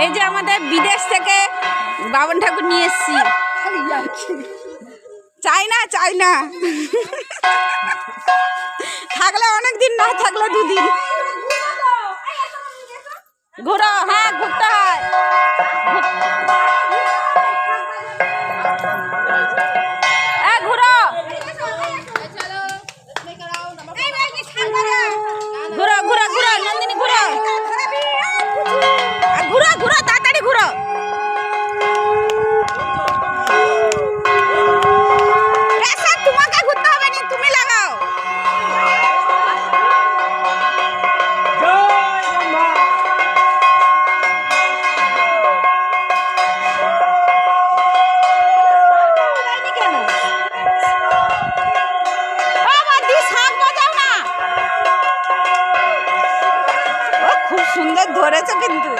এই যে আমাদের বিদেশ থেকে বাবন ঠাকুর নিয়ে এসছি। চাই না থাকলে অনেকদিন, না থাকলে 2 দিন। ঘুরো, হ্যাঁ ঘুরতে হয়। ঘুরো ঘুরো ঘুরো ঘুরো নন্দিনী, ঘুরো ঘুরো ঘুরো, তাড়াতাড়ি ঘুরো। তোমাকে ঘুরতে হবে না, তুমি লাগাও। খুব সুন্দর ধরেছে কিন্তু।